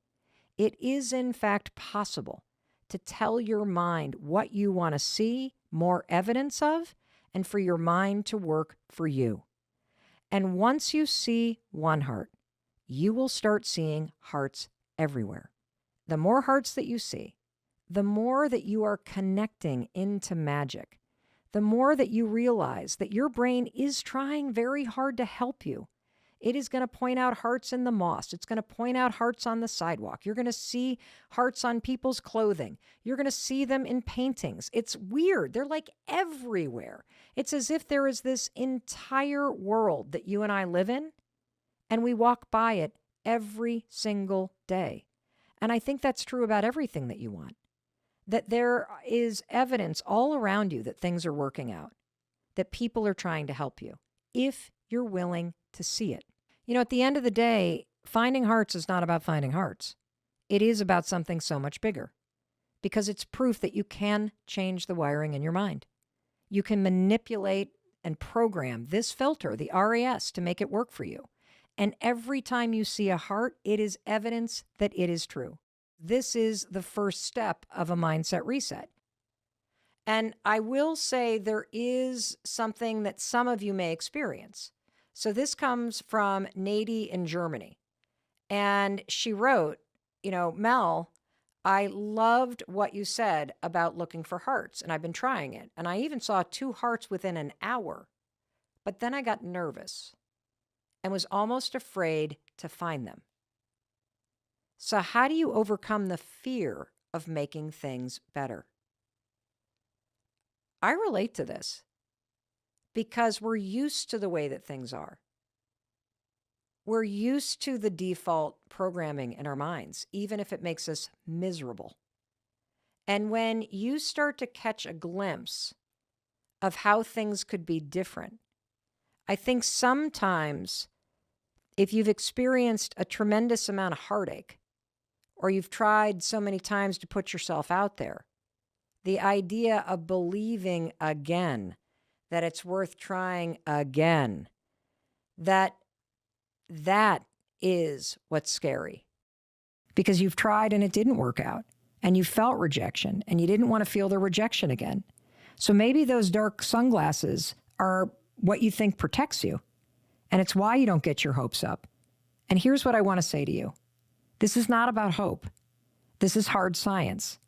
It is in fact possible to tell your mind what you want to see more evidence of and for your mind to work for you. And once you see one heart, you will start seeing hearts everywhere. The more hearts that you see, the more that you are connecting into magic, the more that you realize that your brain is trying very hard to help you. It is going to point out hearts in the moss. It's going to point out hearts on the sidewalk. You're going to see hearts on people's clothing. You're going to see them in paintings. It's weird. They're like everywhere. It's as if there is this entire world that you and I live in, and we walk by it every single day. And I think that's true about everything that you want. That there is evidence all around you that things are working out, that people are trying to help you, if you're willing to see it. You know, at the end of the day, finding hearts is not about finding hearts. It is about something so much bigger, because it's proof that you can change the wiring in your mind. You can manipulate and program this filter, the RAS, to make it work for you. And every time you see a heart, it is evidence that it is true. This is the first step of a mindset reset. And I will say there is something that some of you may experience. So this comes from Nady in Germany. And she wrote, Mel, I loved what you said about looking for hearts, and I've been trying it. And I even saw 2 hearts within an hour. But then I got nervous and was almost afraid to find them. So how do you overcome the fear of making things better? I relate to this because we're used to the way that things are. We're used to the default programming in our minds, even if it makes us miserable. And when you start to catch a glimpse of how things could be different, I think sometimes if you've experienced a tremendous amount of heartache, or you've tried so many times to put yourself out there, the idea of believing again that it's worth trying again, that is what's scary. Because you've tried and it didn't work out, and you felt rejection, and you didn't want to feel the rejection again. So maybe those dark sunglasses are what you think protects you, and it's why you don't get your hopes up. And here's what I want to say to you. This is not about hope. This is hard science.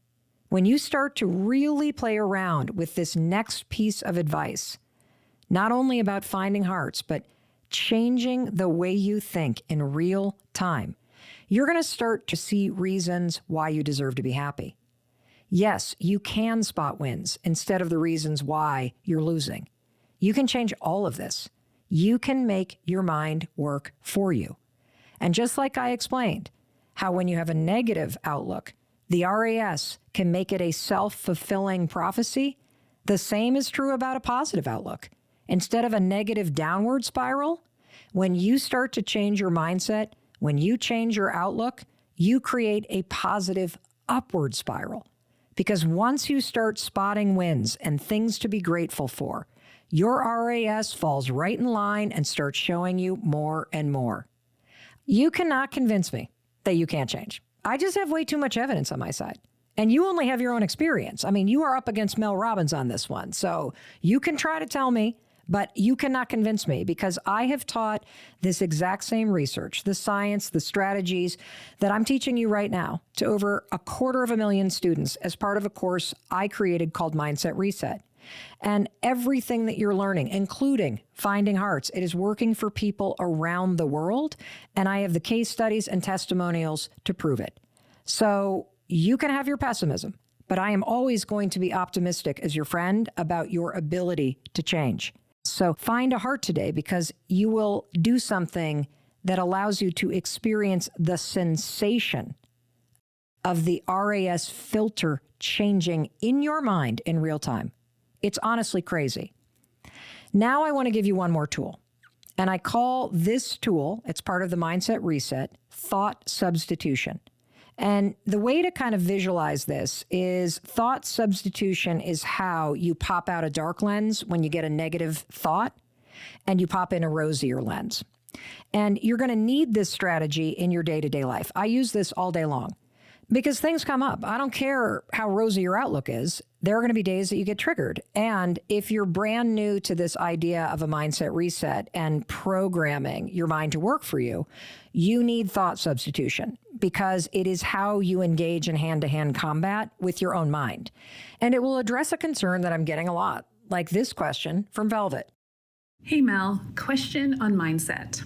When you start to really play around with this next piece of advice, not only about finding hearts, but changing the way you think in real time, you're going to start to see reasons why you deserve to be happy. Yes, you can spot wins instead of the reasons why you're losing. You can change all of this. You can make your mind work for you. And just like I explained, how when you have a negative outlook, the RAS can make it a self-fulfilling prophecy, the same is true about a positive outlook. Instead of a negative downward spiral, when you start to change your mindset, when you change your outlook, you create a positive upward spiral. Because once you start spotting wins and things to be grateful for, your RAS falls right in line and starts showing you more and more. You cannot convince me that you can't change. I just have way too much evidence on my side. And you only have your own experience. I mean, you are up against Mel Robbins on this one. So you can try to tell me, but you cannot convince me, because I have taught this exact same research, the science, the strategies that I'm teaching you right now to over 250,000 students as part of a course I created called Mindset Reset. And everything that you're learning, including finding hearts, it is working for people around the world. And I have the case studies and testimonials to prove it. So you can have your pessimism, but I am always going to be optimistic as your friend about your ability to change. So find a heart today, because you will do something that allows you to experience the sensation of the RAS filter changing in your mind in real time. It's honestly crazy. Now I want to give you one more tool. And I call this tool, it's part of the Mindset Reset, thought substitution. And the way to kind of visualize this is thought substitution is how you pop out a dark lens when you get a negative thought and you pop in a rosier lens. And you're going to need this strategy in your day-to-day life. I use this all day long because things come up. I don't care how rosy your outlook is. There are going to be days that you get triggered. And if you're brand new to this idea of a mindset reset and programming your mind to work for you, you need thought substitution, because it is how you engage in hand-to-hand combat with your own mind. And it will address a concern that I'm getting a lot, like this question from Velvet. Hey Mel, question on mindset.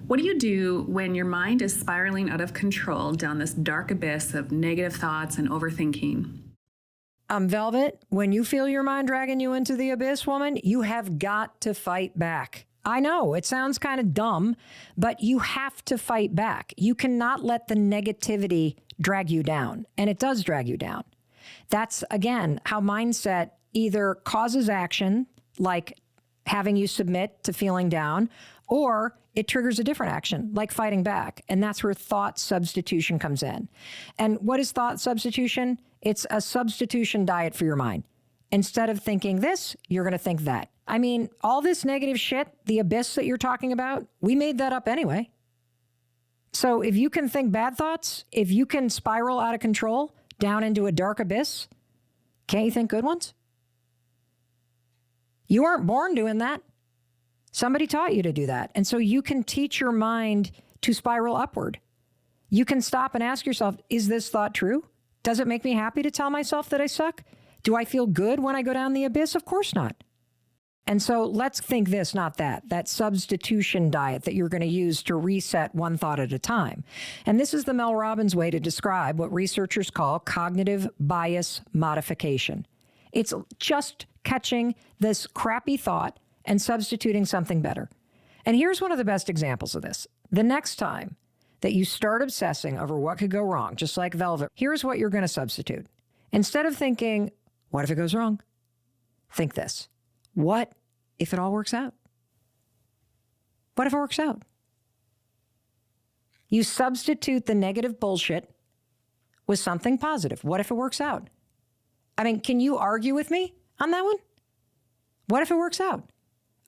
What do you do when your mind is spiraling out of control down this dark abyss of negative thoughts and overthinking? Velvet, when you feel your mind dragging you into the abyss, woman, you have got to fight back. I know it sounds kind of dumb, but you have to fight back. You cannot let the negativity drag you down, and it does drag you down. That's, again, how mindset either causes action, like having you submit to feeling down, or it triggers a different action, like fighting back. And that's where thought substitution comes in. And what is thought substitution? It's a substitution diet for your mind. Instead of thinking this, you're going to think that. I mean, all this negative shit, the abyss that you're talking about, we made that up anyway. So if you can think bad thoughts, if you can spiral out of control down into a dark abyss, can't you think good ones? You weren't born doing that. Somebody taught you to do that. And so you can teach your mind to spiral upward. You can stop and ask yourself, is this thought true? Does it make me happy to tell myself that I suck? Do I feel good when I go down the abyss? Of course not. And so let's think this, not that. That substitution diet that you're going to use to reset one thought at a time. And this is the Mel Robbins way to describe what researchers call cognitive bias modification. It's just catching this crappy thought and substituting something better. And here's one of the best examples of this. The next time that you start obsessing over what could go wrong, just like Velvet, here's what you're going to substitute. Instead of thinking, what if it goes wrong? Think this. What if it all works out? What if it works out? You substitute the negative bullshit with something positive. What if it works out? I mean, can you argue with me on that one? What if it works out?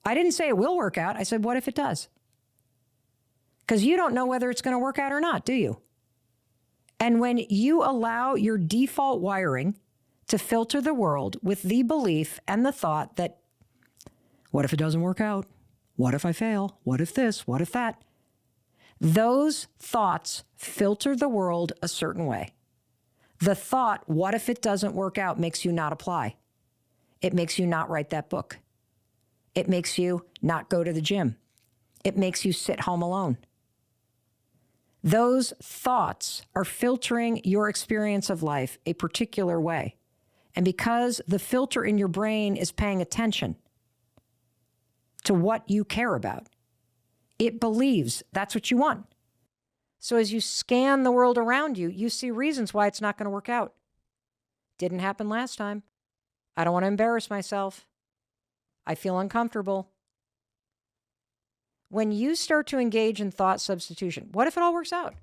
I didn't say it will work out. I said, what if it does? Because you don't know whether it's going to work out or not, do you? And when you allow your default wiring to filter the world with the belief and the thought that, what if it doesn't work out? What if I fail? What if this? What if that? Those thoughts filter the world a certain way. The thought, what if it doesn't work out, makes you not apply. It makes you not write that book. It makes you not go to the gym. It makes you sit home alone. Those thoughts are filtering your experience of life a particular way. And because the filter in your brain is paying attention to what you care about, it believes that's what you want. So as you scan the world around you, you see reasons why it's not going to work out. Didn't happen last time. I don't want to embarrass myself. I feel uncomfortable. When you start to engage in thought substitution, what if it all works out?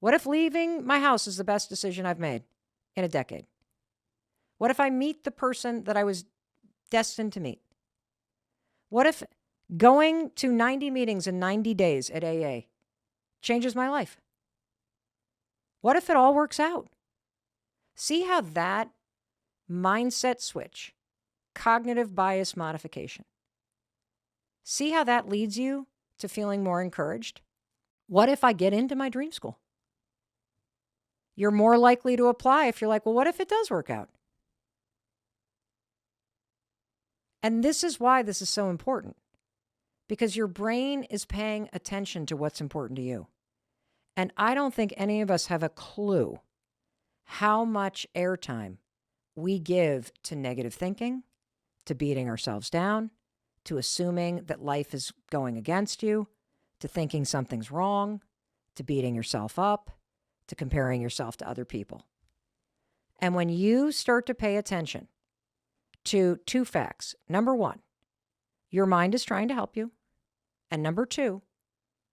What if leaving my house is the best decision I've made in a decade? What if I meet the person that I was destined to meet? What if going to 90 meetings in 90 days at AA changes my life? What if it all works out? See how that mindset switch, cognitive bias modification, see how that leads you to feeling more encouraged? What if I get into my dream school? You're more likely to apply if you're like, well, what if it does work out? And this is why this is so important, because your brain is paying attention to what's important to you. And I don't think any of us have a clue how much airtime we give to negative thinking, to beating ourselves down, to assuming that life is going against you, to thinking something's wrong, to beating yourself up, to comparing yourself to other people. And when you start to pay attention to two facts, number one, your mind is trying to help you. And number two,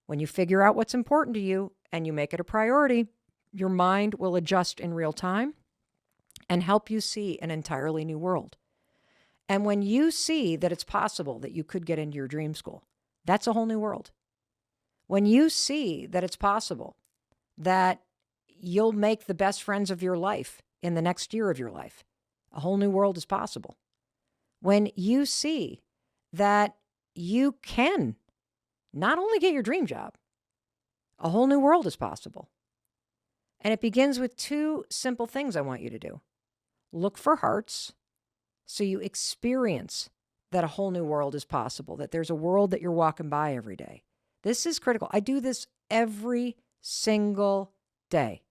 when you figure out what's important to you and you make it a priority, your mind will adjust in real time and help you see an entirely new world. And when you see that it's possible that you could get into your dream school, that's a whole new world. When you see that it's possible that you'll make the best friends of your life in the next year of your life, a whole new world is possible. When you see that you can not only get your dream job, a whole new world is possible. And it begins with two simple things I want you to do. Look for hearts so you experience that a whole new world is possible, that there's a world that you're walking by every day. This is critical. I do this every single day.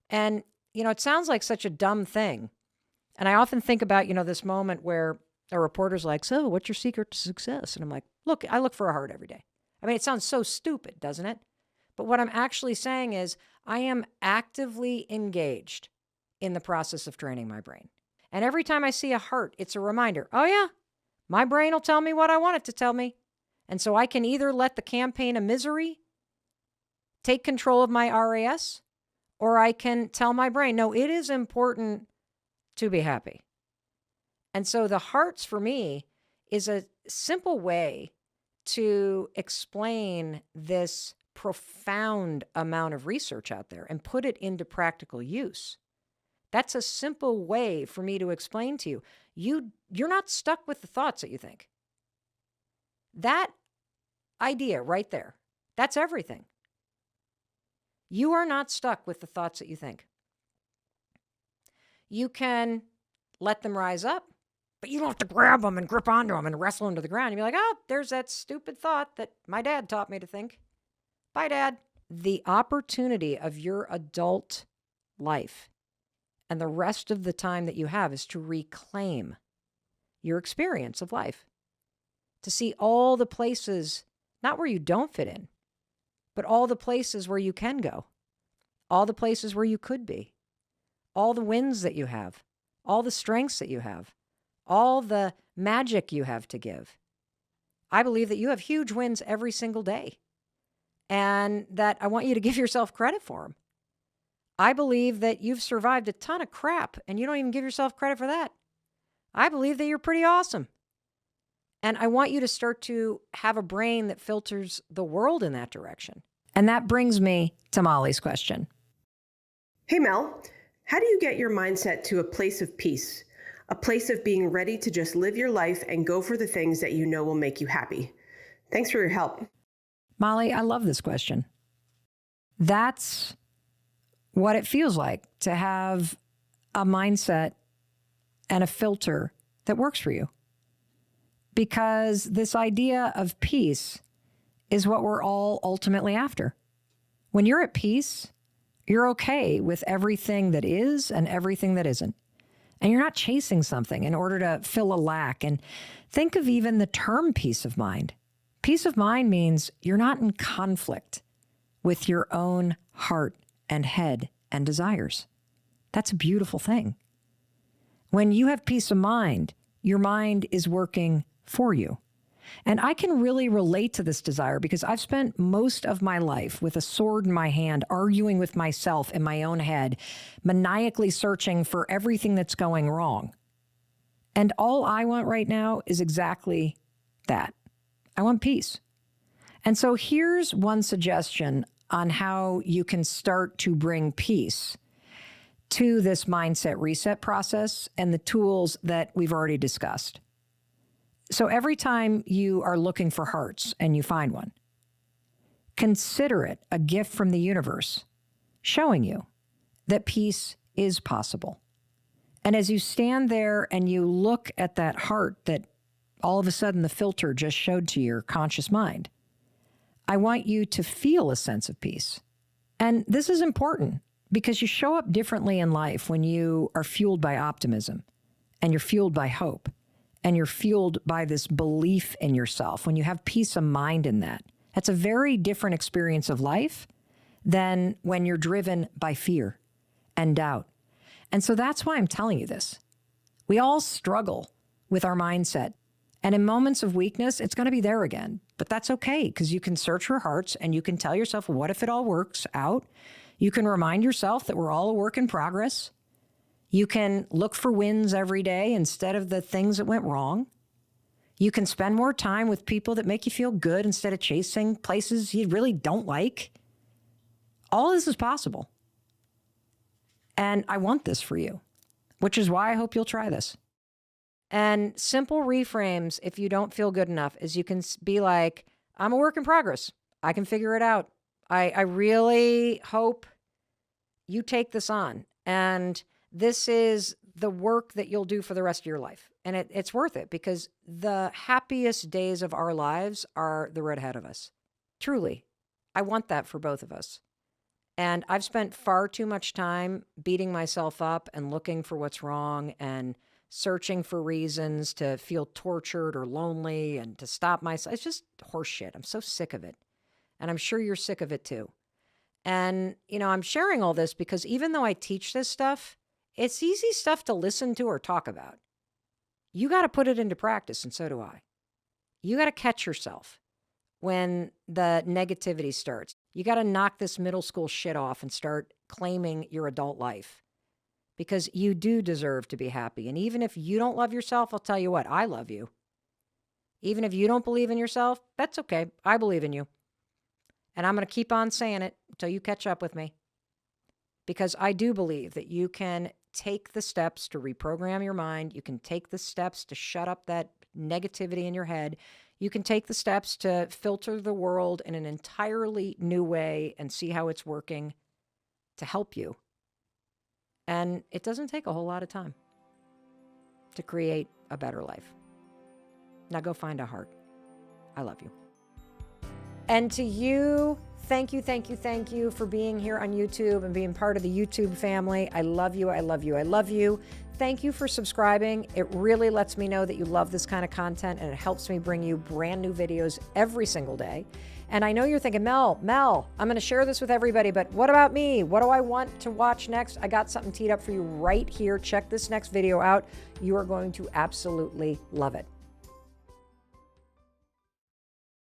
And, it sounds like such a dumb thing. And I often think about, this moment where a reporter's like, so what's your secret to success? And I'm like, look, I look for a heart every day. I mean, it sounds so stupid, doesn't it? But what I'm actually saying is I am actively engaged in the process of training my brain. And every time I see a heart, it's a reminder, oh yeah, my brain will tell me what I want it to tell me. And so I can either let the campaign of misery take control of my RAS, or I can tell my brain, no, it is important to be happy. And so the hearts for me is a simple way to explain this profound amount of research out there and put it into practical use. That's a simple way for me to explain to you. You're not stuck with the thoughts that you think. That idea right there, that's everything. You are not stuck with the thoughts that you think. You can let them rise up, but you don't have to grab them and grip onto them and wrestle them to the ground. You'll be like, oh, there's that stupid thought that my dad taught me to think. Bye, Dad. The opportunity of your adult life and the rest of the time that you have is to reclaim your experience of life, to see all the places, not where you don't fit in, but all the places where you can go, all the places where you could be, all the wins that you have, all the strengths that you have, all the magic you have to give. I believe that you have huge wins every single day, and that I want you to give yourself credit for them. I believe that you've survived a ton of crap and you don't even give yourself credit for that. I believe that you're pretty awesome. And I want you to start to have a brain that filters the world in that direction. And that brings me to Molly's question. Hey, Mel, how do you get your mindset to a place of peace? A place of being ready to just live your life and go for the things that you know will make you happy? Thanks for your help. Molly, I love this question. That's what it feels like to have a mindset and a filter that works for you. Because this idea of peace is what we're all ultimately after. When you're at peace, you're okay with everything that is and everything that isn't. And you're not chasing something in order to fill a lack. And think of even the term peace of mind. Peace of mind means you're not in conflict with your own heart and head and desires. That's a beautiful thing. When you have peace of mind, your mind is working for you. And I can really relate to this desire because I've spent most of my life with a sword in my hand, arguing with myself in my own head, maniacally searching for everything that's going wrong. And all I want right now is exactly that. I want peace. And so here's one suggestion on how you can start to bring peace to this mindset reset process and the tools that we've already discussed. So every time you are looking for hearts and you find one, consider it a gift from the universe showing you that peace is possible. And as you stand there and you look at that heart that all of a sudden the filter just showed to your conscious mind, I want you to feel a sense of peace. And this is important because you show up differently in life when you are fueled by optimism and you're fueled by hope and you're fueled by this belief in yourself. When you have peace of mind in that, that's a very different experience of life than when you're driven by fear and doubt. And so that's why I'm telling you this. We all struggle with our mindset. And in moments of weakness, it's going to be there again. But that's okay, because you can search your hearts and you can tell yourself, well, what if it all works out? You can remind yourself that we're all a work in progress. You can look for wins every day instead of the things that went wrong. You can spend more time with people that make you feel good instead of chasing places you really don't like. All this is possible. And I want this for you, which is why I hope you'll try this. And simple reframes, if you don't feel good enough, is you can be like, I'm a work in progress. I can figure it out. I really hope you take this on. And this is the work that you'll do for the rest of your life. And it's worth it because the happiest days of our lives are the road ahead of us. Truly. I want that for both of us. And I've spent far too much time beating myself up and looking for what's wrong and searching for reasons to feel tortured or lonely and to stop myself. It's just horseshit. I'm so sick of it. And I'm sure you're sick of it too. And, I'm sharing all this because even though I teach this stuff, it's easy stuff to listen to or talk about. You got to put it into practice, and so do I. You got to catch yourself when the negativity starts. You got to knock this middle school shit off and start claiming your adult life. Because you do deserve to be happy. And even if you don't love yourself, I'll tell you what, I love you. Even if you don't believe in yourself, that's okay. I believe in you. And I'm going to keep on saying it until you catch up with me. Because I do believe that you can take the steps to reprogram your mind. You can take the steps to shut up that negativity in your head. You can take the steps to filter the world in an entirely new way and see how it's working to help you. And it doesn't take a whole lot of time to create a better life. Now go find a heart. I love you. And to you, thank you for being here on YouTube and being part of the YouTube family. I love you. I love you. I love you. Thank you for subscribing. It really lets me know that you love this kind of content, and it helps me bring you brand new videos every single day. And I know you're thinking, Mel, I'm going to share this with everybody, but what about me? What do I want to watch next? I got something teed up for you right here. Check this next video out. You are going to absolutely love it.